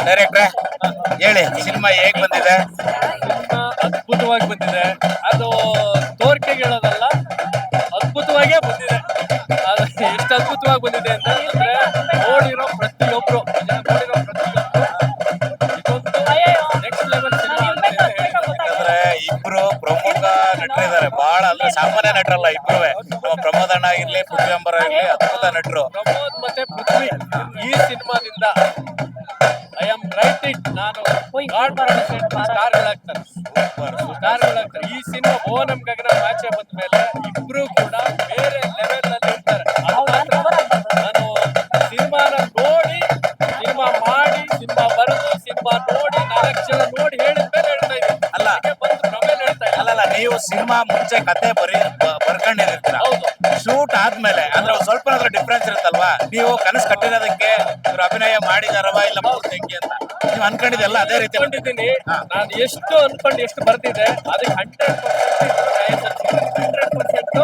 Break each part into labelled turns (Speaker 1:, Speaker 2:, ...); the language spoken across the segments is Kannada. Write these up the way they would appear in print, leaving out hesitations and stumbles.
Speaker 1: ಡೈರೆಕ್ಟ್ರೆ ಹೇಳಿ, ಸಿನಿಮಾ ಹೇಗ್ ಬಂದಿದೆ?
Speaker 2: ಸಿನಿಮಾ ಅದ್ಭುತವಾಗಿ ಬಂದಿದೆ. ಅದು ತೋರಿಕೆಗೆ ಹೇಳೋದಲ್ಲ, ಅದ್ಭುತವಾಗೇ ಬಂದಿದೆ. ಅದು ಎಷ್ಟು ಅದ್ಭುತವಾಗಿ ಬಂದಿದೆ ಅಂತಂದ್ರೆ ನೋಡಿರೋ ಪ್ರತಿಯೊಬ್ರು ಇದೊಂದು ನೆಕ್ಸ್ಟ್ ಲೆವೆಲ್ ಸಿನಿಮಾ ಅಂತ ಹೇಳ್ತಾರೆ.
Speaker 1: ಯಾಕಂದ್ರೆ ಇಬ್ರು ಪ್ರಮುಖ ನಟರಿದ್ದಾರೆ, ಬಹಳ ಅಂದ್ರೆ ಸಾಮಾನ್ಯ ನಟರಲ್ಲ ಇಬ್ರು. ನಮ್ಮ ಪ್ರಮೋದ್ ಅಣ್ಣ ಆಗಿರ್ಲಿ, ಪೃಥ್ವಿ ಅಂಬರ್ ಆಗಿರ್ಲಿ, ಅದ್ಭುತ ನಟರು.
Speaker 2: ಪ್ರಮೋದ್ ಮತ್ತೆ ಪೃಥ್ವಿ ಈ ಸಿನಿಮಾದಿಂದ ಐ ಆಮ್ ರೈಟಿಂಗ್, ನಾನು ಸ್ಟಾರ್ಗಳಾಗ್ತಾರೆ. ಈ ಸಿನಿಮಾ ಓನಂ ಗಗನ ಆಚೆ ಬಂದ ಮೇಲೆ ಇಬ್ರು ಕೂಡ ಬೇರೆ ಲೆವೆಲ್ ನಲ್ಲಿ ಇರ್ತಾರೆ. ನಾನು ಸಿನಿಮಾನ ನೋಡಿ, ಸಿನಿಮಾ ಮಾಡಿ, ಸಿನಿಮಾ ಬರೆದು, ಸಿನಿಮಾ ನೋಡಿ 4 ಜನ ನೋಡಿ ಹೇಳಿದ್ಮೇಲೆ ಹೇಳ್ತಾ ಇದ್ದೀನಿ.
Speaker 1: ಅಲ್ಲ
Speaker 2: ಬಂದು ಪ್ರಮೇಲೆ ಹೇಳ್ತಾ ಇಲ್ಲ.
Speaker 1: ಅಲ್ಲಲ್ಲ, ನೀವು ಸಿನಿಮಾ ಮುಂಚೆ ಕತೆ ಬರ್ಕೊಂಡಿರ್ತೀರ.
Speaker 2: ಹೌದು,
Speaker 1: ಶೂಟ್ ಆದ್ಮೇಲೆ ಅಂದ್ರೆ ಸ್ವಲ್ಪ ಡಿಫ್ರೆನ್ಸ್ ಇರುತ್ತಲ್ವಾ? ನೀವು ಕನಸು ಕಟ್ಟಿರೋದಕ್ಕೆ ಇವ್ರು ಅಭಿನಯ ಮಾಡಿದಾರವ ಇಲ್ಲ ಪೂರ್ತಿ ಹೆಂಗೆ ಅಂತ ನೀವು ಅನ್ಕೊಂಡಿದ್ದೆಲ್ಲ ಅದೇ ರೀತಿ
Speaker 2: ಅನ್ಕೊಂಡಿದ್ದೀನಿ. ನಾನು ಎಷ್ಟು ಅನ್ಕೊಂಡು ಎಷ್ಟು ಬರ್ತಿದೆ ಅದಕ್ಕೆ 100%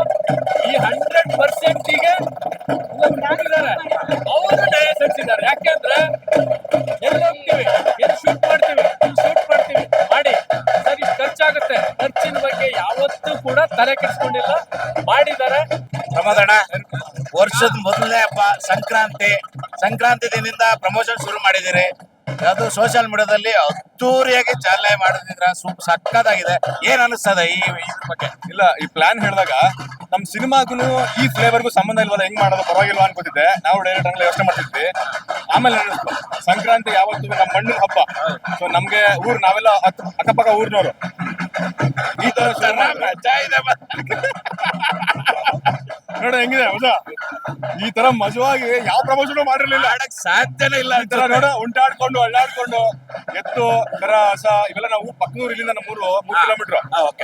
Speaker 2: ಈ 100%ಗೆ ಅವರು ನ್ಯಾಯ ಸಲ್ಲಿಸಿದ್ದಾರೆ. ಯಾಕೆಂದ್ರೆ ಎಲ್ಲಿ ಹೋಗ್ತೀವಿ, ಎಲ್ಲಿ ಶೂಟ್ ಮಾಡ್ತೀವಿ ಮಾಡಿ ಸರ್ ಇಷ್ಟು ಖರ್ಚಾಗುತ್ತೆ, ಖರ್ಚಿನ ಬಗ್ಗೆ ಯಾವತ್ತೂ ಕೂಡ ತಲೆ ಕೆಡಿಸ್ಕೊಂಡಿಲ್ಲ, ಮಾಡಿದ್ದಾರೆ.
Speaker 1: ಪ್ರಮೋದಣ್ಣ, ವರ್ಷದ ಮೊದಲನೇ ಹಬ್ಬ ಸಂಕ್ರಾಂತಿ ದಿನದಿಂದ ಪ್ರಮೋಷನ್ ಶುರು ಮಾಡಿದಿರಿ. ಅದು ಸೋಷಿಯಲ್ ಮೀಡಿಯಾದಲ್ಲಿ ಅದ್ದೂರಿಯಾಗಿ ಚಾಲನೆ ಮಾಡಿದ್ರ, ಸಕ್ಕತ್ತಾಗಿದೆ. ಏನ್ ಅನಿಸ್ತದೆ ಈ ಬಗ್ಗೆ?
Speaker 3: ಇಲ್ಲ, ಈ ಪ್ಲಾನ್ ಹೇಳಿದಾಗ ನಮ್ ಸಿನಿಮಾಗೂ ಈ ಫ್ಲೇವರ್ಗೂ ಸಂಬಂಧ ಇಲ್ವಲ್ಲ, ಹೆಂಗ್ ಮಾಡೋದು ಪರವಾಗಿಲ್ವಾ ಅನ್ಕೋತಿದ್ದೆ. ನಾವು ಡೈರೆಕ್ಟ್ ಹಂಗೆ ಯೋಚನೆ ಮಾಡ್ತಿದ್ವಿ. ಆಮೇಲೆ ಸಂಕ್ರಾಂತಿ ಯಾವತ್ತು ನಮ್ಮ ಮಣ್ಣಿನ ಹಬ್ಬ. ಸೊ ನಮ್ಗೆ ನಾವೆಲ್ಲ ಅಕ್ಕಪಕ್ಕ ಊರ್ನವರು. ಈ ತರ ನೋಡ ಹೆಂಗಿದೆ ಹೌದಾ? ಈ ತರ ಮಜವಾಗಿ ಯಾವ ಪ್ರಮೋಷನ್ ಮಾಡಿರ್ಲಿಲ್ಲ,
Speaker 1: ಸಾಧ್ಯನೇ ಇಲ್ಲ.
Speaker 3: ಈ ತರ ನೋಡ ಉಂಟಾಡ್ಕೊಂಡು ಅಳ್ಳಾಡ್ಕೊಂಡು ಎತ್ತು ಕರ ಹಸ ಇವೆಲ್ಲ. ನಾವು ಪಕ್ಕನೂರು, ಇಲ್ಲಿಂದ ನಮ್ಮೂರು 3 ಕಿಲೋಮೀಟರ್,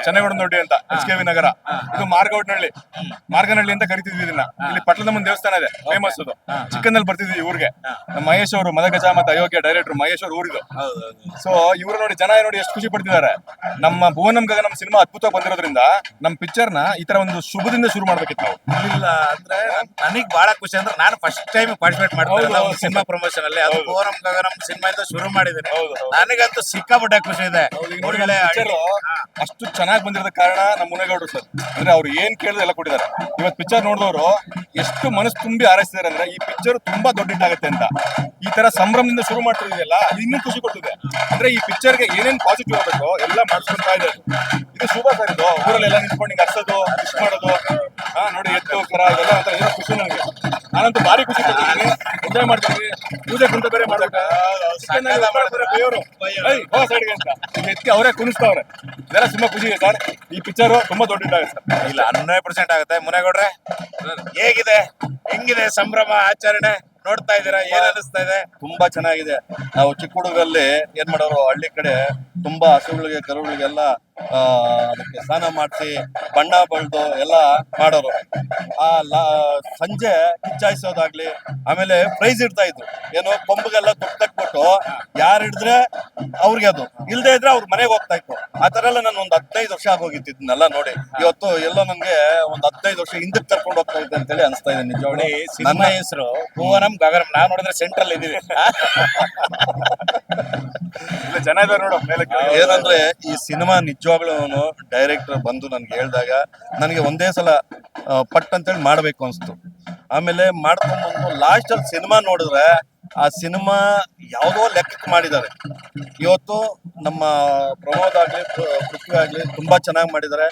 Speaker 3: ಚೆನ್ನಗೌಡನದೊಡ್ಡಿ ಅಂತ, HKV ನಗರ. ಇದು ಮಾರ್ಗನಹಳ್ಳಿ ಅಂತ ಕರಿತಿದ್ವಿ ಇದನ್ನ. ಇಲ್ಲಿ ಪಟ್ಲದಮ್ಮನ ದೇವಸ್ಥಾನ ಇದೆ, ಫೇಮಸ್. ಅದು ಚಿಕ್ಕಂದಲ್ಲಿ ಬರ್ತಿದ್ವಿ ಊರಿಗೆ. ನಮ್ಮ ಮಹೇಶ್ ಅವರು, ಮದಗಜ ಮತ್ತೆ ಅಯೋಗ್ಯ ಡೈರೆಕ್ಟರ್ ಮಹೇಶ್ ಅವರು ಊರಿದು. ಸೊ ಇವ್ರು ನೋಡಿ, ಜನ ನೋಡಿ ಎಷ್ಟು ಖುಷಿ ಪಡ್ತಿದ್ದಾರೆ. ನಮ್ಮ ಭುವನಂ ಗಗನಂ ಸಿನಿಮಾ ಅದ್ಭುತವಾಗಿ ಬಂದಿರೋದ್ರಿಂದ ನಮ್ಮ ಪಿಕ್ಚರ್ ನ ಈ ತರ ಒಂದು ಶುಭದಿಂದ ಶುರು ಮಾಡ್ಬೇಕಿತ್ತು ನಾವು.
Speaker 1: ಇಲ್ಲ ಅಂದ್ರೆ ನನಗ್ ಬಹಳ ಖುಷಿ ಅಂದ್ರೆ, ನಾನು ಫಸ್ಟ್ ಟೈಮ್ ಪಾರ್ಟಿಸಿಪೇಟ್ ಮಾಡ್ತೀನಿ ಸಿನಿಮಾ ಪ್ರಮೋಷನ್ ಅಲ್ಲಿ. ಅದು ಓನಂ ಗಗನಂ ಸಿನಿಮಾ ಇಂದ ಶುರು ಮಾಡಿದ್ದೀನಿ. ನನಗಂತೂ ಸಿಕ್ಕಾಪಟ್ಟೆ ಖುಷಿ ಇದೆ.
Speaker 3: ಅಷ್ಟು ಚೆನ್ನಾಗಿ ಬಂದಿರೋದ ಕಾರಣ ನಮ್ಮ ಮುನೇಗೌಡರು ಸರ್. ಅಂದ್ರೆ ಅವ್ರು ಏನ್ ಕೇಳಿದ್ರೆ ಎಲ್ಲ ಕೊಟ್ಟಿದ್ದಾರೆ. ಇವತ್ತು ಪಿಕ್ಚರ್ ನೋಡಿದವರು ಎಷ್ಟು ಮನಸ್ಸು ತುಂಬಿ ಹಾರೈಸಿದ್ದಾರೆ ಅಂದ್ರೆ ಈ ಪಿಕ್ಚರ್ ತುಂಬಾ ದೊಡ್ಡ ಹಿಟ್ಟಾಗುತ್ತೆ ಅಂತ. ಈ ತರ ಸಂಭ್ರಮದಿಂದ ಶುರು ಮಾಡ್ತಿದೆಯಲ್ಲ, ಇನ್ನೂ ಖುಷಿ ಕೊಡ್ತಿದೆ. ಅಂದ್ರೆ ಈ ಪಿಕ್ಚರ್ಗೆ ಏನೇನ್ ಪಾಸಿಟಿವ್ ಆಗಬೇಕು ಎಲ್ಲ ಮಾಡಿಸ್ಕೊಂತಾ ಇದೆ. ಇದು ಶುಭ ಸರ್. ಇದು ಊರಲ್ಲಿ ಎಲ್ಲ ನಿಂತ್ಕೊಂಡು ಹಿಂಗೆ ಹರ್ಸೋದು, ವಿಶ್ ಮಾಡೋದು, ನೋಡಿ ಎತ್ತು ಕರ ಇದೆಲ್ಲ ಅಂತ ಏನೋ ಖುಷಿ ನನಗೆ. ನಾನಂತೂ ಭಾರಿ ಖುಷಿ ಪಡ್ತಿದ್ದೀನಿ, ಎಂಜಾಯ್ ಮಾಡ್ತೀನಿ. ಪೂಜೆ ಕುಂತ ಬೇರೆ ಮಾಡ್ಬೇಕು, ಸೈಡ್ಗೆ ಅಂತ ಎತ್ತಿ ಅವರೇ ಕುಣಿಸ್ತಾವ್ರೆ. ಇದೆಲ್ಲ ತುಂಬಾ ಖುಷಿ ಇದೆ ಸರ್. ಈ ಪಿಕ್ಚರ್ ತುಂಬಾ ದೊಡ್ಡ ಇದ್ದಾಗುತ್ತೆ ಸರ್.
Speaker 1: ಇಲ್ಲ 100% ಆಗುತ್ತೆ. ಮುನೇಗೌಡ್ರೆ, ಹೇಗಿದೆ, ಹೆಂಗಿದೆ ಸಂಭ್ರಮ ಆಚರಣೆ ನೋಡ್ತಾ ಇದ್ದೀರಾ? ಏನ್ ಅನಿಸ್ತಾ ಇದೆ?
Speaker 4: ತುಂಬಾ ಚೆನ್ನಾಗಿದೆ. ನಾವು ಚಿಕ್ಕ ಹುಡುಗರಲ್ಲಿ ಏನ್ ಮಾಡೋರು, ಹಳ್ಳಿ ಕಡೆ ತುಂಬಾ ಹಸುಗಳಿಗೆ ಕರುಗಳಿಗೆಲ್ಲ ಅದಕ್ಕೆ ಸ್ನಾನ ಮಾಡಿಸಿ ಬಣ್ಣ ಬಳ್ದು ಎಲ್ಲ ಮಾಡೋರು. ಸಂಜೆ ಕಿಚ್ಚಾಯಿಸೋದಾಗ್ಲಿ, ಆಮೇಲೆ ಪ್ರೈಸ್ ಇಡ್ತಾ ಇದ್ರು. ಏನು ಕೊಂಬಗೆಲ್ಲ ತಕ್ಬಿಟ್ಟು ಯಾರು ಹಿಡಿದ್ರೆ ಅವ್ರಿಗೆ, ಅದು ಇಲ್ದೇ ಇದ್ರೆ ಅವ್ರ ಮನೆಗೆ ಹೋಗ್ತಾ ಇತ್ತು. ಆ ತರ ಎಲ್ಲ ನಾನು ಒಂದು 15 ವರ್ಷ ಆಗೋಗಿತ್ತು ಇದನ್ನೆಲ್ಲ ನೋಡಿ. ಇವತ್ತು ಎಲ್ಲೋ ನನ್ಗೆ ಒಂದು 15 ವರ್ಷ ಹಿಂದಕ್ಕೆ ಕರ್ಕೊಂಡು ಹೋಗ್ತಾ ಇದ್ದೆ ಅಂತೇಳಿ ಅನಿಸ್ತಾ ಇದೆ ನಿಜವಾಗ್ಲೂ.
Speaker 1: ನನ್ನ ಹೆಸರು ಭುವನಂ ಗಗನಂ. ನಾವ್ ನೋಡಿದ್ರೆ ಸೆಂಟ್ರಲ್ ಇದೀವಿ.
Speaker 3: ಜನ ಇದಾರೆ ನೋಡು ಮೇಲೆ.
Speaker 4: ಏನಂದ್ರೆ ಈ ಸಿನಿಮಾ ನಿಜವಾಗ್ಲೂ ಡೈರೆಕ್ಟರ್ ಬಂದು ನನ್ಗೆ ಹೇಳ್ದಾಗ ನನಗೆ ಒಂದೇ ಸಲ ಪಟ್ ಅಂತೇಳಿ ಮಾಡ್ಬೇಕು ಅನ್ಸ್ತು. ಆಮೇಲೆ ಮಾಡ್ಕೊಂಡ್ಬಂದು ಲಾಸ್ಟ್ ಅಲ್ಲಿ ಸಿನಿಮಾ ನೋಡಿದ್ರೆ ಆ ಸಿನಿಮಾ ಯಾವುದೋ ಲೆಕ್ಕಕ್ಕೆ ಮಾಡಿದ್ದಾರೆ. ಇವತ್ತು ನಮ್ಮ ಪ್ರಮೋದ್ ಆಗ್ಲಿ, ಪೃಥ್ವಿ ಆಗ್ಲಿ ತುಂಬಾ ಚೆನ್ನಾಗಿ ಮಾಡಿದ್ದಾರೆ.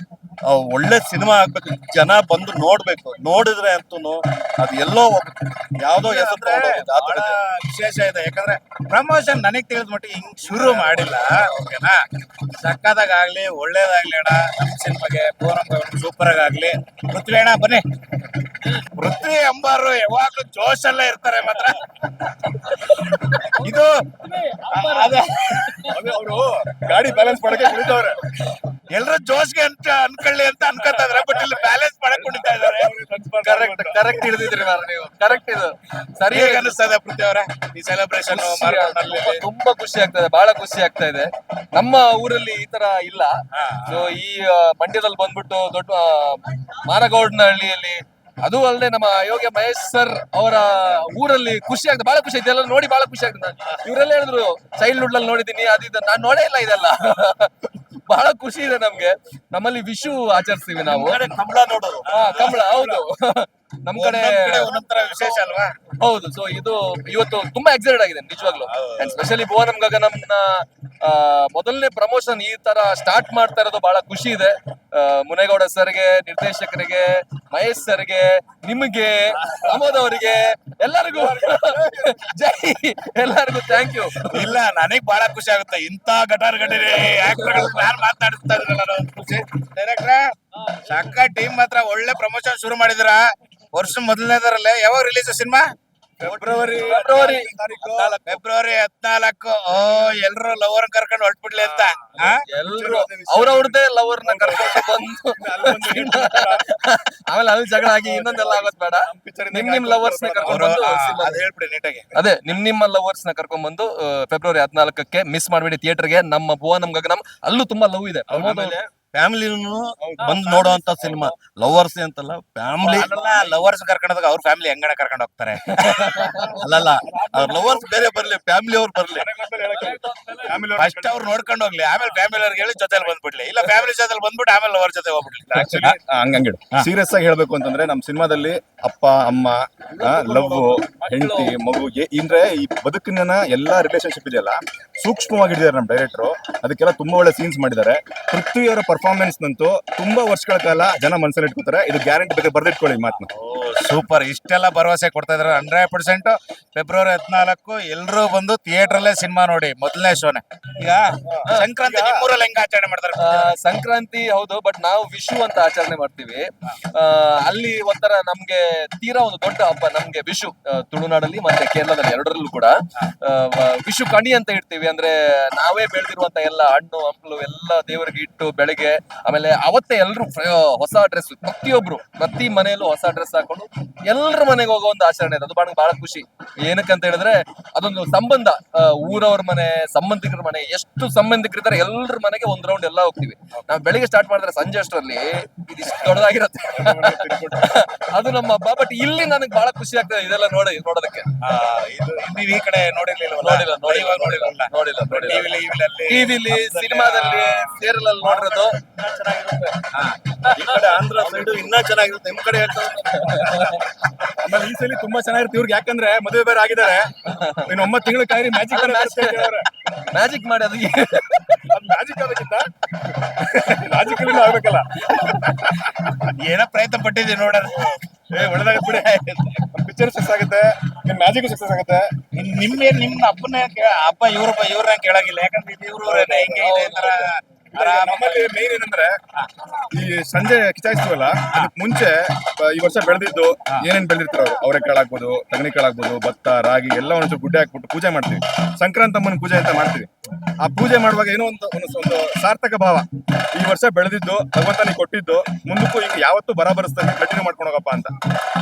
Speaker 4: ಒಳ್ಳೆ ಸಿನಿಮಾ ಆಗ್ಬೇಕು, ಜನ ಬಂದು ನೋಡ್ಬೇಕು. ನೋಡಿದ್ರೆ ಅಂತೂ ಅದು ಎಲ್ಲೋ ಯಾವ್ದೋ ಹೆಸರು
Speaker 1: ವಿಶೇಷ ಇದೆ. ಯಾಕಂದ್ರೆ ಪ್ರಮೋಷನ್ ನನಗ್ ತಿಳಿದ ಮಟ್ಟಿಗೆ ಹಿಂಗ್ ಶುರು ಮಾಡಿಲ್ಲ. ಓಕೆನಾ, ಸಕ್ಕದಾಗ ಆಗ್ಲಿ, ಒಳ್ಳೇದಾಗ್ಲಿ ಅಣ್ಣ. ನಮ್ಮ ಸಿನಿಮಾಗೆ ಸೂಪರ್ ಆಗಾಗ್ಲಿ. ಪೃಥ್ವಿ ಅಣ್ಣ ಬನ್ನಿ. ಪೃಥ್ವಿ ಅಂಬಾರು ಯಾವಾಗ್ಲೂ ಜೋಶಲ್ಲೇ ಇರ್ತಾರೆ ಮಾತ್ರ. ಇದು
Speaker 3: ಅವರು ಗಾಡಿ ಬ್ಯಾಲೆನ್ಸ್ ಮಾಡಕ್ಕೆ ಕುಳಿತವ್ರೆ.
Speaker 1: ಎಲ್ರು ಜೋಶ್ಗೆ ಅಂತ ಅನ್ಕೊಳ್ಳಿ ಅಂತ ಅನ್ಕೋತಿದ್ರೆ, ಬಟ್ ಇಲ್ಲಿ ಬ್ಯಾಲೆನ್ಸ್ ಮಾಡಕ್ ಕುಣಿತಾ ಇದಾರೆ.
Speaker 4: ಕರೆಕ್ಟ್ ಹಿಡಿದಿದ್ರಿ ನೀವು. ಕರೆಕ್ಟ್. ಇದು
Speaker 1: ಸರಿಯಾಗಿ ಅನಿಸ್ತದೆ ಪೃಥ್ವಿ ಅವರೇ ಈ ಸೆಲೆಬ್ರೇಷನ್?
Speaker 4: ತುಂಬಾ ಖುಷಿ ಆಗ್ತದೆ, ಬಹಳ ಖುಷಿ ಆಗ್ತಾ ಇದೆ. ನಮ್ಮ ಊರಲ್ಲಿ ಈ ತರ ಇಲ್ಲ. ಸೊ ಈ ಮಂಡ್ಯದಲ್ಲಿ ಬಂದ್ಬಿಟ್ಟು ದೊಡ್ಡ ಮಾರಗೌಡನ ಹಳ್ಳಿಯಲ್ಲಿ
Speaker 5: ಅದು ಅಲ್ಲದೆ ನಮ್ಮ ಅಯೋಗ್ಯ ಮಹೇಶ್ ಸರ್ ಅವರ ಊರಲ್ಲಿ ಖುಷಿ ಆಗ್ತದೆ, ಬಹಳ ಖುಷಿ ಆಯ್ತು. ಎಲ್ಲ ನೋಡಿ ಬಹಳ ಖುಷಿ ಆಗ್ತದೆ. ಇವರೆಲ್ಲ ಹೇಳಿದ್ರು ಚೈಲ್ಡ್ಹುಡ್ ಅಲ್ಲಿ ನೋಡಿದೀನಿ ಅದು ನಾನು ನೋಡೇ ಇಲ್ಲ ಇದೆಲ್ಲ. ಬಹಳ ಖುಷಿ ಇದೆ ನಮ್ಗೆ. ನಮ್ಮಲ್ಲಿ ವಿಶು ಆಚರಿಸ್ತೀವಿ ನಾವು.
Speaker 1: ಕಂಬಳ ನೋಡೋದು
Speaker 5: ಕಂಬಳ, ಹೌದು. ನಮ್ ಕಡೆ
Speaker 1: ಒಂದೊಂಥರ ವಿಶೇಷ ಅಲ್ವಾ?
Speaker 5: ಹೌದು. ಸೊ ಇದು ಇವತ್ತು ತುಂಬಾ ಎಕ್ಸೈಟೆಡ್ ಆಗಿದೆ ನಿಜವಾಗ್ಲು. ಅಂಡ್ ಸ್ಪೆಷಲಿ ಭುವನಂ ಗಗನಂನ ಮೊದಲನೇ ಪ್ರಮೋಷನ್ ಈ ತರ ಸ್ಟಾರ್ಟ್ ಮಾಡ್ತಾ ಇರೋದು ಬಹಳ ಖುಷಿ ಇದೆ. ಮುನೇಗೌಡ ಸರ್ಗೆ, ನಿರ್ದೇಶಕರಿಗೆ, ಮಹೇಶ್ ಸರ್ಗೆ, ನಿಮಗೆ, ಅಮೋದ್ ಅವರಿಗೆ, ಎಲ್ಲರಿಗೂ ಜೈ, ಎಲ್ಲರಿಗೂ ಥ್ಯಾಂಕ್ ಯು.
Speaker 1: ಇಲ್ಲ, ನನಗ್ ಬಹಳ ಖುಷಿ ಆಗುತ್ತೆ ಇಂತ ಗಟಾರ್ ಗಡಿ ಆಕ್ಟರ್ ಯಾರು ಮಾತನಾಡಿಸ್ತಾ ಇದ್ರಲ್ಲ, ಖುಷಿ. ಡೈರೆಕ್ಟ್ರ ಸಕ್ಕ ಟೀಮ್ ಮಾತ್ರ ಒಳ್ಳೆ ಪ್ರಮೋಷನ್ ಶುರು ಮಾಡಿದ್ರ. ವರ್ಷ ಮೊದಲನೇದರಲ್ಲೇ ಯಾವಾಗ ರಿಲೀಸ್ ಸಿನಿಮಾ? ಫೆಬ್ರವರಿ 14. ಎಲ್ರು ಲವರ್ ಕರ್ಕೊಂಡು ಹೊರಟ್ಬಿಡ್ಲಿ ಅಂತ.
Speaker 5: ಎಲ್ರು ಅವ್ರವ್ರದೇ ಲವರ್ ನ ಕರ್ಕೊಂಡು ಬಂದು ಆಮೇಲೆ ಅಲ್ಲಿ ಜಗಳ ಆಗಿ ಇನ್ನೊಂದೆಲ್ಲ ಆಗೋದ್ ಬೇಡ. ನಿಮ್ ಲವರ್ಸ್ ನ ಕರ್ಕೊಂಡು ಬಂದು
Speaker 1: ಅದ್ ಹೇಳ್ಬಿಡಿ ನೀಟಾಗಿ.
Speaker 5: ಅದೇ ನಿಮ್ಮ ಲವರ್ಸ್ ನ ಕರ್ಕೊಂಡ್ ಬಂದು ಫೆಬ್ರವರಿ 14ಕ್ಕೆ ಮಿಸ್ ಮಾಡ್ಬೇಡಿ ಥಿಯೇಟರ್ಗೆ. ನಮ್ಮ ಭುವನಂ ಗಗನಂ ಅಲ್ಲೂ ತುಂಬಾ ಲವ್ ಇದೆ.
Speaker 4: ಫ್ಯಾಮಿಲಿನೂ ಬಂದು ನೋಡುವಂತ ಸಿನಿಮಾ. ಲವರ್ಸ್ ಅಂತಲ್ಲ, ಫ್ಯಾಮಿಲಿ.
Speaker 1: ಲವರ್ಸ್ ಕರ್ಕೊಂಡಾಗ ಅವ್ರ ಫ್ಯಾಮಿಲಿ ಹೆಂಗಣ ಕರ್ಕೊಂಡು ಹೋಗ್ತಾರೆ?
Speaker 4: ಅಲ್ಲಲ್ಲ, ಅವ್ರ ಲವರ್ಸ್ ಬೇರೆ ಬರ್ಲಿ, ಫ್ಯಾಮಿಲಿ ಅವ್ರು ಬರ್ಲಿ.
Speaker 1: ಫಸ್ಟ್ ಅವ್ರು ನೋಡ್ಕೊಂಡು ಹೋಗ್ಲಿ, ಆಮೇಲೆ ಫ್ಯಾಮಿಲಿ ಅವ್ರಿಗೆ ಹೇಳಿ ಜೊತೆಲಿ ಬಂದ್ಬಿಡ್ಲಿ. ಇಲ್ಲ ಫ್ಯಾಮಿಲಿ ಜೊತೆಲಿ ಬಂದ್ಬಿಟ್ಟು ಆಮೇಲೆ ಲವರ್ ಜೊತೆ ಹೋಗ್ಬಿಡ್ಲಿ.
Speaker 3: ಆಕ್ಚುಲಿ ಹಂಗಿಡು ಸೀರಿಯಸ್ ಆಗಿ ಹೇಳ್ಬೇಕು ಅಂತಂದ್ರೆ ನಮ್ ಸಿನಿಮಾದಲ್ಲಿ ಅಪ್ಪ ಅಮ್ಮ, ಲವ್, ಹೆಂಡತಿ, ಮಗು ಅಂದ್ರೆ ಈ ಬದುಕಿನ ಎಲ್ಲಾ ರಿಲೇಶನ್ಶಿಪ್ ಇದೆಯಲ್ಲ ಸೂಕ್ಷ್ಮವಾಗಿ ಹಿಡಿದಾರೆ ನಮ್ ಡೈರೆಕ್ಟರ್. ಅದಕ್ಕೆಲ್ಲ ತುಂಬಾ ಒಳ್ಳೆ ಸೀನ್ಸ್ ಮಾಡಿದ್ದಾರೆ. ಪೃಥ್ವಿಯವರ ಪರ್ಫಾರ್ಮೆನ್ಸ್ ನಂತೂ ತುಂಬಾ ವರ್ಷಗಳ ಕಾಲ ಜನ ಮನಸ್ಸಲ್ಲಿ ಇಟ್ಕೋತಾರೆ. ಇದು ಗ್ಯಾರಂಟಿ ಬೇಕಾದ್ರೆ ಬರ್ದಿಟ್ಕೊಳ್ಳಿ ಮಾತನ್ನ.
Speaker 1: ಸೂಪರ್. ಇಷ್ಟೆಲ್ಲ ಭರವಸೆ ಕೊಡ್ತಾ ಇದಾರೆ 100%. ಫೆಬ್ರವರಿ 14 ಎಲ್ರೂ ಬಂದು ಥಿಯೇಟರ್ ಅಲ್ಲೇ ಸಿನಿಮಾ ನೋಡಿ. ಮೊದಲನೇ ಶೋನೆ. ಈಗ ಸಂಕ್ರಾಂತಿ ನಿಮ್ಮೂರಲ್ಲಿ ಹೆಂಗ ಆಚರಣೆ ಮಾಡ್ತಾರೆ?
Speaker 5: ಸಂಕ್ರಾಂತಿ ಹೌದು, ಬಟ್ ನಾವು ವಿಶು ಅಂತ ಆಚರಣೆ ಮಾಡ್ತೀವಿ. ಅಲ್ಲಿ ಒಂಥರ ನಮ್ಗೆ ತೀರಾ ಒಂದು ದೊಡ್ಡ ಹಬ್ಬ ನಮ್ಗೆ ವಿಶು. ತುಳುನಾಡಲ್ಲಿ ಮತ್ತೆ ಕೇರಳದಲ್ಲಿ ಎರಡರಲ್ಲೂ ಕೂಡ ವಿಶು ಕಣಿ ಅಂತ ಇಡ್ತೀವಿ. ಅಂದ್ರೆ ನಾವೇ ಬೆಳೆದಿರುವಂತ ಎಲ್ಲ ಹಣ್ಣು ಹಂಪಲು ಎಲ್ಲ ದೇವರಿಗೆ ಇಟ್ಟು ಬೆಳಗ್ಗೆ ಆಮೇಲೆ ಅವತ್ತೇ ಎಲ್ರು ಹೊಸ ಡ್ರೆಸ್, ಪ್ರತಿ ಮನೆಯಲ್ಲೂ ಹೊಸ ಡ್ರೆಸ್ ಹಾಕೊಂಡು ಎಲ್ರ ಮನೆಗೆ ಹೋಗೋ ಒಂದು ಆಚರಣೆ ಇದೆ. ಅದು ಬಹಳ ಖುಷಿ. ಏನಕ್ಕಂತ ಹೇಳಿದ್ರೆ ಅದೊಂದು ಸಂಬಂಧ. ಊರವ್ರ ಮನೆ, ಸಂಬಂಧಿಕರ ಮನೆ, ಎಷ್ಟು ಸಂಬಂಧಿಕರಿದ್ದಾರೆ ಎಲ್ರ ಮನೆಗೆ ಒಂದ್ ರೌಂಡ್ ಎಲ್ಲ ಹೋಗ್ತೀವಿ. ನಾವು ಬೆಳಿಗ್ಗೆ ಸ್ಟಾರ್ಟ್ ಮಾಡಿದ್ರೆ ಸಂಜೆ ಅಷ್ಟರಲ್ಲಿ ಇದಿಷ್ಟು ದೊಡ್ಡದಾಗಿರುತ್ತೆ. ಅದು ನಮ್ಮ ಹಬ್ಬ. ಬಟ್ ಇಲ್ಲಿ ನನಗೆ ಬಹಳ ಖುಷಿ ಆಗ್ತದೆ ಇದೆಲ್ಲ ನೋಡೋದಕ್ಕೆ.
Speaker 1: ನೀವು ಈ ಕಡೆ ನೋಡಿರ್ಲಿಲ್ಲ?
Speaker 5: ಟಿವಿಲಿ, ಸಿನಿಮಾದಲ್ಲಿ, ಸೀರಿಯಲ್ ಅಲ್ಲಿ ನೋಡಿರೋದು.
Speaker 4: ಈ ಕಡೆ ಆಂಧ್ರ ಸೈಡ್ ಇನ್ನ ಚೆನ್ನಾಗಿರುತ್ತೆ, ನಿಮ್ ಕಡೆ ಹೇಳ್ತಾರೆ.
Speaker 3: ಆಮೇಲೆ ಈ ಸಲ ತುಂಬಾ ಚೆನ್ನಾಗಿರುತ್ತೆ ಇವ್ರಿಗೆ, ಯಾಕಂದ್ರೆ ಮದುವೆ ಬೇರೆ ಆಗಿದ್ದಾರೆ. ಇನ್ನು 9 ತಿಂಗಳ ಕಾಯಿರಿ ಮ್ಯಾಜಿಕ್
Speaker 5: ಮ್ಯಾಜಿಕ್ ಮಾಡಿ ಅದು
Speaker 3: ಮ್ಯಾಜಿಕ್ ಆಗಬೇಕಿತ್ತ, ಮ್ಯಾಜಿಕ್ ಆಗ್ಬೇಕಲ್ಲ.
Speaker 1: ಏನೋ ಪ್ರಯತ್ನ ಪಟ್ಟಿದ್ದೀವಿ ನೋಡೋದು.
Speaker 3: ಒಳ್ಳೇದಾಗತ್ತೆ ಬಿಡಿ. ಪಿಕ್ಚರ್ ಸಕ್ಸಸ್ ಆಗುತ್ತೆ, ನಿಮ್ ಮ್ಯಾಜಿಕ್ ಸಕ್ಸಸ್ ಆಗುತ್ತೆ.
Speaker 1: ನಿಮ್ಮ ಅಪ್ಪನ ಅಪ್ಪ ಇವ್ರನ್ನ ಕೇಳಾಗಿಲ್ಲ, ಯಾಕಂದ್ರೆ ಇವ್ರೂರೇನೆ ಹಿಂಗೆ ಇದೆ ತರ.
Speaker 3: ನಮ್ಮಲ್ಲಿ ಮೇನ್ ಏನಂದ್ರೆ ಈ ಸಂಜೆ ಕಿಚಾಯಿಸ್ತೀವಲ್ಲ, ಅದಕ್ಕೆ ಮುಂಚೆ ಈ ವರ್ಷ ಬೆಳೆದಿದ್ದು ಏನೇನ್ ಬೆಳೆದಿರ್ತಾರ ಅವ್ರೆ ಕಾಳಾಗ್ಬೋದು, ತಗಣಿ ಕಾಳಾಗ್ಬೋದು, ಭತ್ತ, ರಾಗಿ ಎಲ್ಲ ಒಂಚೂರು ಗುಡ್ಡೆ ಹಾಕ್ಬಿಟ್ಟು ಪೂಜೆ ಮಾಡ್ತೀವಿ. ಸಂಕ್ರಾಂತಮ್ಮನ ಪೂಜೆ ಅಂತ ಮಾಡ್ತೀವಿ. ಆ ಪೂಜೆ ಮಾಡುವಾಗ ಏನೋ ಒಂದು ಸಾರ್ಥಕ ಭಾವ. ಈ ವರ್ಷ ಬೆಳೆದಿದ್ದು ಭಗವಂತ ನೀ ಕೊಟ್ಟಿದ್ದು ಮುಂದಕ್ಕೂ ಈಗ ಯಾವತ್ತೂ ಬರಬರಿಸ್ತಾನೆ ಕಂಟಿನ್ಯೂ ಮಾಡ್ಕೊಂಡು ಹೋಗಪ್ಪ ಅಂತ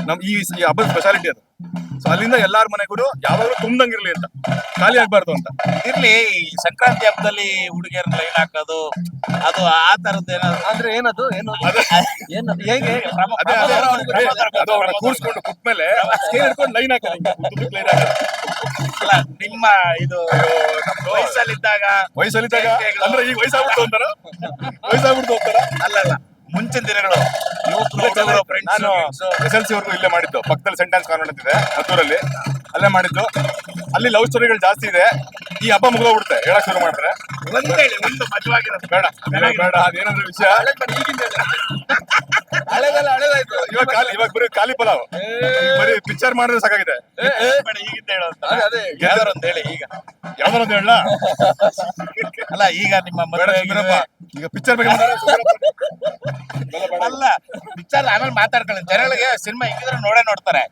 Speaker 3: ನಮ್ ಈ ಹಬ್ಬದ ಸ್ಪೆಷಾಲಿಟಿ ಅದು. ಸೊ ಅಲ್ಲಿಂದ ಎಲ್ಲಾರ ಮನೆಗೂ ಯಾವಾಗಲೂ ತುಂಬ್ದಂಗಿರ್ಲಿ ಅಂತ, ಖಾಲಿ ಆಗ್ಬಾರ್ದು ಅಂತ
Speaker 1: ಇರ್ಲಿ. ಈ ಸಂಕ್ರಾಂತಿ ಹಬ್ಬದಲ್ಲಿ ಹುಡುಗಿಯರ್ ಲೈನ್ ಹಾಕೋದು, ಅದು ಆ ತರದ್ದು ಏನಾದ್ರು
Speaker 5: ಅಂದ್ರೆ ಏನದು ಹೇಗೆ
Speaker 3: ಅದು ಅವ್ರನ್ನ ಕೂರ್ಸ್ಕೊಂಡು ಕುಟ್ಮೇಲೆ ಹಿಡ್ಕೊಂಡು ಲೈನ್ ಹಾಕೋದು.
Speaker 1: ಅಲ್ಲ, ನಿಮ್ಮ ಇದು ವಯಸ್ಸಲ್ಲಿದ್ದಾಗ
Speaker 3: ಅಂದ್ರೆ ಈಗ ವಯಸ್ಸಾಗ್ಬಿಟ್ಟು ಹೋಗ್ತಾರ.
Speaker 1: ಅಲ್ಲಲ್ಲ, ಮುಂಚಿನ ದಿನಗಳು
Speaker 3: ನಾನು SLC ವರ್ಗೂ ಇಲ್ಲೇ ಮಾಡಿದ್ದು. ಪಕ್ಕದಲ್ಲಿ ಸೆಂಟ್ ಕಾನ್ವೆಂಟ್ ಅಂತಿದೆ ಮದ್ದೂರಲ್ಲಿ, ಅಲ್ಲೇ ಮಾಡಿದ್ದು. ಅಲ್ಲಿ ಲವ್ ಸ್ಟೋರಿಗಳು ಜಾಸ್ತಿ ಇದೆ. ಈ ಹಬ್ಬ ಮುಗಿದೋಗ್ಬಿಡುತ್ತೆ ಹೇಳಕ್ ಶುರು ಮಾಡಿದ್ರೆ.
Speaker 1: ಒಂದು ಮಜವಾಗಿರೋದು
Speaker 3: ಬೇಡ ಅದೇನಾದ್ರೂ ವಿಷಯ
Speaker 5: ಹಳೇದಾಯ್ತು.
Speaker 3: ಇವಾಗ ಬರೀ ಖಾಲಿ ಪಲಾವ್, ಬರೀ ಪಿಕ್ಚರ್ ಮಾಡಿದ್ರೆ ಸಾಕಾಗಿದೆ.
Speaker 1: ಈಗಿಂದ ಹೇಳೋದು
Speaker 5: ಅದೇ
Speaker 1: ಯಾವ್ದಾರ ಒಂದು ಹೇಳಿ. ಈಗ
Speaker 3: ಯಾವ್ದಾರ ಒಂದು ಹೇಳ.
Speaker 1: ಅಲ್ಲ, ಈಗ ನಿಮ್ಮ ಮದುವೆ
Speaker 3: ಈಗ ಪಿಕ್ಚರ್ ಬಗ್ಗೆ
Speaker 1: ಅಲ್ಲ, ಪಿಕ್ಚರ್ ಆಮೇಲೆ ಮಾತಾಡ್ಕೊಳ್ಳಿ. ಜನಗಳಿಗೆ ಸಿನಿಮಾ ಹಿಂಗಿದ್ರೆ ನೋಡ್ತಾರೆ.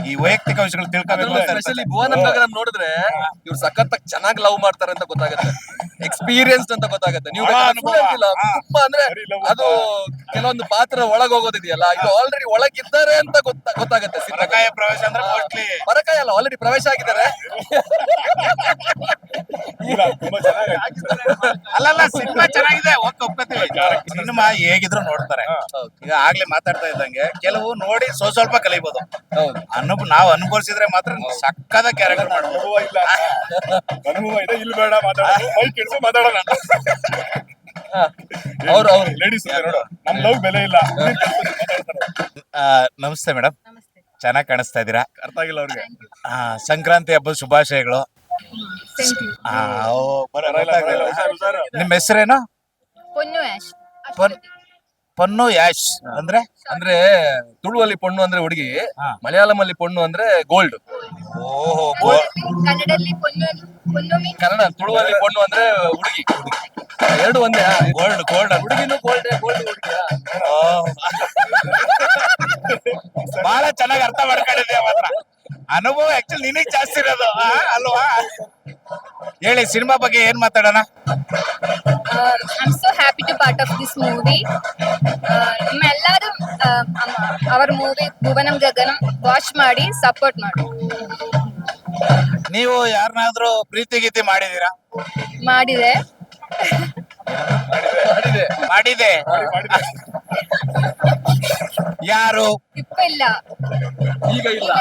Speaker 1: ಈ ವೈಯಕ್ತಿಕ ವಿಷಯಗಳು ತಿಳ್ಕೊಬೇಕು.
Speaker 5: ಸ್ಪೆಷಲಿ ಭುವನಂ ಗಗನಂ ನೋಡಿದ್ರೆ ಇವ್ರು ಸಖತ್ತಾಗಿ ಚೆನ್ನಾಗಿ ಲವ್ ಮಾಡ್ತಾರೆ ಅಂತ ಗೊತ್ತಾಗುತ್ತೆ. ಎಕ್ಸ್ಪೀರಿಯನ್ಸ್ ಅಂತ ಗೊತ್ತಾಗುತ್ತೆ. ನೀವು ತುಂಬಾ ಅಂದ್ರೆ ಅದು ಕೆಲವೊಂದು ಪಾತ್ರ ಒಳಗ್ ಹೋಗೋದಿದೆಯಲ್ಲ, ಇದು ಆಲ್ರೆಡಿ ಒಳಗಿದ್ದಾರೆ ಅಂತ ಗೊತ್ತಾಗುತ್ತೆ.
Speaker 1: ಪರಕಾಯ ಪ್ರವೇಶ ಅಂದ್ರೆ ಮೋಸ್ಟ್ಲಿ
Speaker 5: ಪರಕಾಯ ಅಲ್ಲ, ಆಲ್ರೆಡಿ ಪ್ರವೇಶ ಆಗಿದ್ದಾರೆ.
Speaker 1: ಅಲ್ಲಲ್ಲ, ಸಿನಿಮಾ ಚೆನ್ನಾಗಿದೆ, ಒಪ್ಕೋತೀವಿ. ಸಿನಿಮಾ ಹೇಗಿದ್ರು ನೋಡ್ತಾರೆ. ಈಗ ಆಗ್ಲೇ ಮಾತಾಡ್ತಾ ಇದ್ದಂಗೆ ಕೆಲವು ನೋಡಿ ಸ್ವಲ್ಪ ಕಲಿಬಹುದು.
Speaker 5: ಹೌದು
Speaker 1: ನಾವು ಅನುಭವಿಸಿದ್ರೆ ಮಾತ್ರ ಸಕ್ಕದ ಕ್ಯಾರೆಕ್ಟರ್ ಮಾಡ್ಬೋದು.
Speaker 3: ಅನುಭವ ಇಲ್ಲ, ಅನುಭವ ಇದೆ, ಇಲ್ಲಿ ಬೇಡ ಮಾತಾಡೋದು, ಮೈಕ್ ಇಡ್ಸು ಮಾತಾಡೋಣ.
Speaker 5: ಅವ್ರು
Speaker 3: ಲೇಡೀಸ್ ನೋಡು, ನಮ್ ಲವ್ ಬೆಲೆ ಇಲ್ಲ.
Speaker 1: ನಮಸ್ತೆ ಮೇಡಮ್,
Speaker 6: ನಮಸ್ತೆ.
Speaker 1: ಚೆನ್ನಾಗಿ ಕಾಣಿಸ್ತಾ ಇದ್ದೀರಾ.
Speaker 3: ಅರ್ಥ ಆಗಿಲ್ಲ ಅವ್ರಿಗೆ.
Speaker 1: ಸಂಕ್ರಾಂತಿ ಹಬ್ಬದ ಶುಭಾಶಯಗಳು.
Speaker 6: Thank you.
Speaker 1: ನಿಮ್ಮ ಹೆಸರೇನು?
Speaker 6: ಪೊನ್ನು ಆಶ್.
Speaker 1: ಪನ್ನು ಯಾಶ್ ಅಂದ್ರೆ
Speaker 5: ಅಂದ್ರೆ ತುಳುವಲ್ಲಿ ಪೊಣ್ಣು ಅಂದ್ರೆ ಹುಡುಗಿ,
Speaker 1: ಹಾ.
Speaker 5: ಮಲಯಾಳಂ ಅಲ್ಲಿ ಪೊಣ್ಣು ಅಂದ್ರೆ ಗೋಲ್ಡ್.
Speaker 1: ಓಹೋ,
Speaker 6: ಕನ್ನಡದಲ್ಲಿ ಪೊನ್ನು ಮೀನ್ಸ್
Speaker 5: ಕನ್ನಡ ತುಳುವಲ್ಲಿ ಪೊಣ್ಣು ಅಂದ್ರೆ ಹುಡುಗಿ. ಎರಡು ಒಂದೇ.
Speaker 1: ಗೋಲ್ಡ್
Speaker 5: ಹುಡುಗಿನೂ ಗೋಲ್ಡ್ ಹುಡುಗಿಯ.
Speaker 1: ಬಹಳ ಚೆನ್ನಾಗಿ ಅರ್ಥ ಮಾಡ್ಕೊಂಡಿದ್ದೆ ಮಾತ್ರ. ಅನುಭವ ಆಕ್ಚುಲಿ ನಿನಗ್ ಜಾಸ್ತಿ ಇರೋದು ಅಲ್ವಾ? ಹೇಳಿ, ಸಿನಿಮಾ ಬಗ್ಗೆ ಏನ್ ಮಾತಾಡೋಣ?
Speaker 6: I'm so happy to part of this movie. ನಿಮ್ಮೆಲ್ಲರೂ ಅವರ ಮೂವಿ ಭುವನಂ ಗಗನಂ ವಾಚ್ ಮಾಡಿ ಸಪೋರ್ಟ್ ಮಾಡಿ.
Speaker 1: ನೀವು ಯಾರನ್ನಾದ್ರೂ ಪ್ರೀತಿ ಗೀತಿ ಮಾಡಿದೀರಾ?
Speaker 6: ಮಾಡಿದೆ.
Speaker 1: ಮಾಡಿದೆ. ಯಾರು?
Speaker 6: ಇಪ್ಪ ಇಲ್ಲ.
Speaker 5: ಈಗ ಇಲ್ಲ.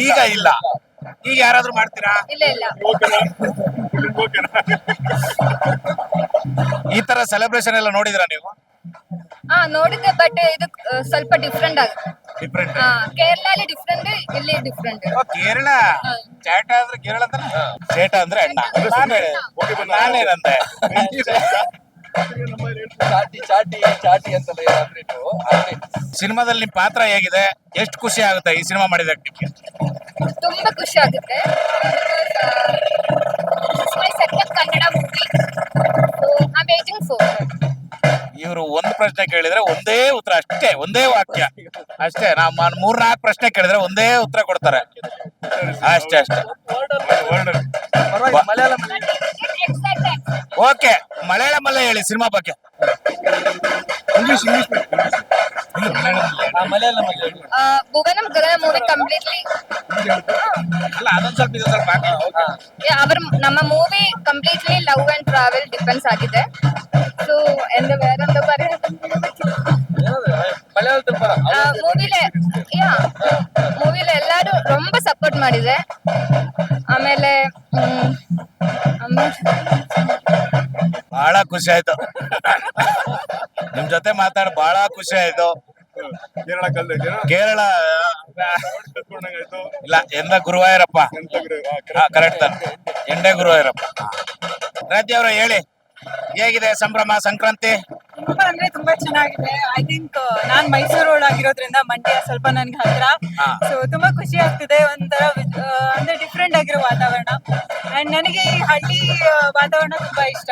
Speaker 6: ಈಗ ಇಲ್ಲ.
Speaker 1: ಈಗ ಯಾರಾದ್ರೂ ಮಾಡ್ತೀರಾ?
Speaker 6: ಇಲ್ಲ.
Speaker 1: ಈ ತರ ಸೆಲೆಬ್ರೇಷನ್ ಎಲ್ಲ ನೋಡಿದ್ರಾ ನೀವು?
Speaker 6: ನೋಡಿದ್ದೆ, ಬಟ್ ಇದು ಸ್ವಲ್ಪ ಡಿಫ್ರೆಂಟ್ ಆಗುತ್ತೆ.
Speaker 1: ಡಿಫ್ರೆಂಟ್.
Speaker 6: ಕೇರಳಲ್ಲಿ ಡಿಫ್ರೆಂಟ್, ಇಲ್ಲಿ ಡಿಫ್ರೆಂಟ್.
Speaker 1: ಕೇರಳ ಚಾಟ ಅಂದ್ರೆ ಕೇರಳ ತಾನೆ? ಚೇಟ ಅಂದ್ರೆ ಅಣ್ಣ. ನಾನೇನಂತೆ?
Speaker 5: ಚಾಟಿ ಅಂತಲ್ಲ ಅಂದ್ರೆ
Speaker 1: ಸಿನಿಮಾದಲ್ಲಿ ನಿಮ್ ಪಾತ್ರ ಹೇಗಿದೆ? ಎಷ್ಟು ಖುಷಿ ಆಗುತ್ತೆ ಈ ಸಿನಿಮಾ ಮಾಡಿದಕ್ಕೆ?
Speaker 6: ತುಂಬಾ ಖುಷಿ ಆಗುತ್ತೆ. My second Kannada movie, amazing four.
Speaker 1: ಇವರು ಒಂದು ಪ್ರಶ್ನೆ ಕೇಳಿದ್ರೆ ಒಂದೇ ಉತ್ತರ, ಅಷ್ಟೇ, ಒಂದೇ ವಾಕ್ಯ ಅಷ್ಟೇ. ನಮ್ಮ 3-4 ಪ್ರಶ್ನೆ ಕೇಳಿದ್ರೆ ಒಂದೇ ಉತ್ತರ ಕೊಡ್ತಾರೆ, ಅಷ್ಟೇ.
Speaker 5: ಮಲಯಾಳಂ
Speaker 1: ಓಕೆ, ಮಲಯಾಳಮಲ್ಲೇ ಹೇಳಿ ಸಿನಿಮಾ ಬಗ್ಗೆ.
Speaker 5: ಮಲಯಾಳಂ
Speaker 6: ಭುವನಂ ಗಗನ ಮೂವಿ ಕಂಪ್ಲೀಟ್ಲಿ
Speaker 1: ಅಲ್ಲ, ಅದೊಂದ್ ಸ್ವಲ್ಪ ಇದೊಂದ್ ಸ್ವಲ್ಪ ಹಾಕಿ.
Speaker 6: ನಮ್ಮ movie completely love and travel depends ಆಗಿದೆ. ಸೊ വേറെന്താ പറയാ, ಮೂವಿಲಿ ಎಲ್ಲರೂ ரொம்ப ಸಪೋರ್ಟ್ ಮಾಡಿದೆ. ಆಮೇಲೆ
Speaker 1: ಬಹಳ ಖುಷಿ ಆಯ್ತು ನಿಮ್ ಜೊತೆ ಮಾತಾಡಿ, ಬಹಳ ಖುಷಿ ಆಯ್ತು. ಕೇರಳ ಇಲ್ಲ, ಎಂದ ಗುರುವಾಯೂರಪ್ಪ, ಕರೆಕ್ಟ್ ತಾನೆ, ಎಂಡೆ ಗುರುವಾಯೂರಪ್ಪ. ರಾಜ್ಯ ಅವರು ಹೇಳಿ, ಹೇಗಿದೆ ಸಂಭ್ರಮ ಸಂಕ್ರಾಂತಿ?
Speaker 7: ತುಂಬಾ ಅಂದ್ರೆ ತುಂಬಾ ಚೆನ್ನಾಗಿದೆ. ಐ ಥಿಂಕ್ ನಾನ್ ಮೈಸೂರು ಒಳಗಿರೋದ್ರಿಂದ ಮಂಡ್ಯ ಸ್ವಲ್ಪ ನನ್ಗೆ ಹತ್ರ. ಸೊ ತುಂಬಾ ಖುಷಿ ಆಗ್ತಿದೆ. ಒಂಥರ ಅಂದ್ರೆ ಡಿಫ್ರೆಂಟ್ ಆಗಿರೋ ವಾತಾವರಣ. ಅಂಡ್ ನನಗೆ ಈ ಹಳ್ಳಿ ವಾತಾವರಣ ತುಂಬಾ ಇಷ್ಟ.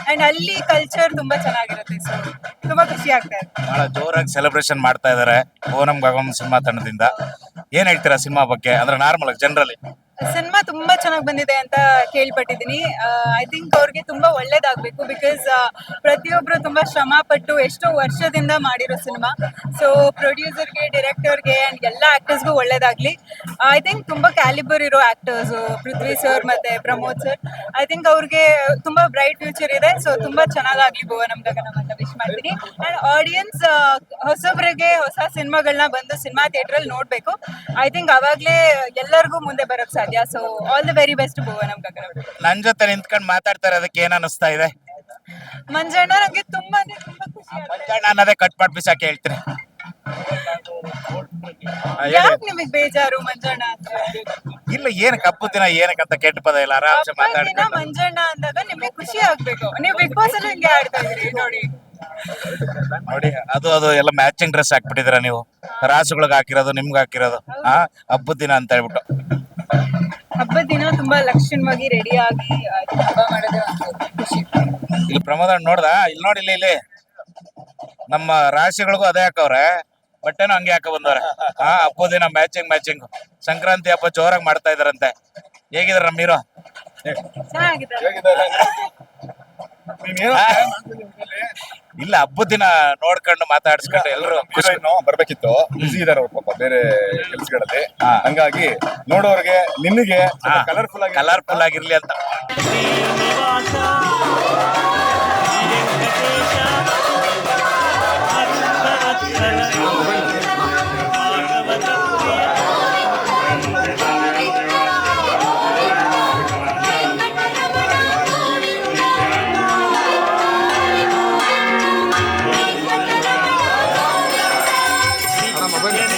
Speaker 7: ಅಂಡ್ ಅಲ್ಲಿ ಕಲ್ಚರ್ ತುಂಬಾ ಚೆನ್ನಾಗಿರುತ್ತೆ. ಸೊ ತುಂಬಾ ಖುಷಿ ಆಗ್ತಾ ಇದೆ.
Speaker 1: ಬಹಳ ಜೋರಾಗಿ ಸೆಲೆಬ್ರೇಷನ್ ಮಾಡ್ತಾ ಇದಾರೆ ಭುವನಂ ಗಗನಂ ಸಿನಿಮಾ ತಂಡದಿಂದ. ಏನ್ ಹೇಳ್ತೀರಾ ಸಿನಿಮಾ ಬಗ್ಗೆ? ಅಂದ್ರೆ ನಾರ್ಮಲ್ ಜನರಲಿ
Speaker 7: ಸಿನಿಮಾ ತುಂಬಾ ಚೆನ್ನಾಗಿ ಬಂದಿದೆ ಅಂತ ಕೇಳ್ಪಟ್ಟಿದ್ದೀನಿ. ಐ ಥಿಂಕ್ ಅವ್ರಿಗೆ ತುಂಬಾ ಒಳ್ಳೇದಾಗ್ಬೇಕು. ಬಿಕಾಸ್ ಪ್ರತಿಯೊಬ್ರು ತುಂಬಾ ಶ್ರಮ ಪಟ್ಟು ಎಷ್ಟೋ ವರ್ಷದಿಂದ ಮಾಡಿರೋ ಸಿನಿಮಾ. ಸೊ ಪ್ರೊಡ್ಯೂಸರ್ಗೆ, ಡೈರೆಕ್ಟರ್ಗೆ ಅಂಡ್ ಎಲ್ಲ ಆಕ್ಟರ್ಸ್ಗೂ ಒಳ್ಳೇದಾಗ್ಲಿ. ಐ ಥಿಂಕ್ ತುಂಬಾ ಕ್ಯಾಲಿಬರ್ ಇರೋ ಆಕ್ಟರ್ಸ್ ಪೃಥ್ವಿ ಸರ್ ಮತ್ತೆ ಪ್ರಮೋದ್ ಸರ್. ಐ ಥಿಂಕ್ ಅವ್ರಿಗೆ ತುಂಬಾ ಬ್ರೈಟ್ ಫ್ಯೂಚರ್ ಇದೆ. ಸೊ ತುಂಬಾ ಚೆನ್ನಾಗಾಗ್ಲಿ ಭುವನಂ ಗಗನಂ ಅಂತ ವಿಶ್ ಮಾಡ್ತೀನಿ. ಅಂಡ್ ಆಡಿಯನ್ಸ್ ಹೊಸಬ್ರಿಗೆ ಹೊಸ ಸಿನಿಮಾಗಳನ್ನ ಬಂದು ಸಿನಿಮಾ ಥಿಯೇಟರ್ ಅಲ್ಲಿ ನೋಡ್ಬೇಕು. ಐ ಥಿಂಕ್ ಅವಾಗ್ಲೇ ಎಲ್ಲರಿಗೂ ಮುಂದೆ ಬರೋಕ್ ಸಾಧ್ಯ. So all the very best Bhuvanam Gaganam.
Speaker 1: ನನ್ ಜೊತೆ ನಿಂತ್ಕೊಂಡು ಮಾತಾಡ್ತಾ ಇರೋದಕ್ಕೆ ಏನ್ ಅನಿಸ್ತಾ ಇದೆ?
Speaker 7: ಮಂಜಣ್ಣ ನಂಗೆ ತುಂಬಾ ಅಂದ್ರೆ ತುಂಬಾ ಖುಷಿ ಆಗುತ್ತೆ.
Speaker 1: ಮಂಜಣ್ಣ ಅನ್ನೋದೇ ಕಟ್ ಮಾಡಿ ಬಿಸಾಕಿ ಹೇಳ್ತೀನಿ.
Speaker 7: ಯಾಕೆ ನಿಮಗ್ ಬೇಜಾರು ಮಂಜಣ್ಣ ಅಂದ್ರೆ?
Speaker 1: ಇಲ್ಲ, ಏನಕ್ಕೆ ಹಬ್ಬದ ದಿನ ಏನಕ್ಕಂತ ಕೆಟ್ಟ ಪದ ಇಲ್ಲ, ಆರಾಮ್ಸೆ
Speaker 7: ಹಬ್ಬದ ದಿನ
Speaker 1: ಮಾತಾಡ್ಕೊಂಡು.
Speaker 7: ಮಂಜಣ್ಣ ಅಂದಾಗ ನಿಮ್ಗೆ ಖುಷಿ ಆಗ್ಬೇಕು. ನೀವು ಬಿಗ್ ಬಾಸ್ ಅಲ್ಲೂ ಹಿಂಗೆ ಆಡ್ತಾ ಇದ್ರಿ ನೋಡಿ.
Speaker 1: ನೋಡಿ, ಅದು ಎಲ್ಲ ಮ್ಯಾಚಿಂಗ್ ಡ್ರೆಸ್ ಹಾಕ್ಬಿಟ್ಟಿದ್ರ ನೀವು. ರಾಸುಗಳಿಗೆ ಹಾಕಿರೋದು, ನಿಮ್ಗೆ ಹಾಕಿರೋದು. ಹಬ್ಬದ ದಿನ ಅಂತ ಹೇಳ್ಬಿಟ್ಟು.
Speaker 7: ಹಬ್ಬದ ದಿನ ತುಂಬಾ ಲಕ್ಷಣವಾಗಿ ರೆಡಿ ಆಗಿ ಹಬ್ಬ ಮಾಡೋದೇ ಒಂದು ಖುಷಿ.
Speaker 1: ಇಲ್ಲಿ ಪ್ರಮೋದ ನೋಡ್ದ, ಇಲ್ಲಿ ನೋಡಿ, ಇಲ್ಲಿ ನಮ್ಮ ರಾಶಿಗಳಿಗೂ ಅದೇ ಹಾಕವ್ರೆ, ಬಟ್ಟೆನೂ ಹಂಗೆ ಹಾಕ ಬಂದವ್ರೆ. ಹಬ್ಬದ ದಿನ ಮ್ಯಾಚಿಂಗ್ ಸಂಕ್ರಾಂತಿ ಹಬ್ಬ ಜೋರಾಗಿ ಮಾಡ್ತಾ ಇದಾರಂತೆ. ಹೇಗಿದಾರ ನಮ್ಮ ಹೀರೋ?
Speaker 7: ಚೆನ್ನಾಗಿದೆ.
Speaker 1: ಇಲ್ಲ, ಹಬ್ಬದ ದಿನ ನೋಡ್ಕೊಂಡು ಮಾತಾಡ್ಸ್ಕೊಂಡು ಎಲ್ರು ಖುಷಿ.
Speaker 3: ಬರ್ಬೇಕಿತ್ತು, ಬಿಸಿ ಇದಾರೆ ಅವ್ರ ಪಾಪ ಬೇರೆ ಕೆಲ್ಸಗಳಲ್ಲಿ. ಹಂಗಾಗಿ ನೋಡೋರ್ಗೆ, ನಿನ್ಗೆ
Speaker 1: ಕಲರ್ಫುಲ್ ಆಗಿರ್ಲಿ ಅಂತ.
Speaker 8: ಬನ್ನಿ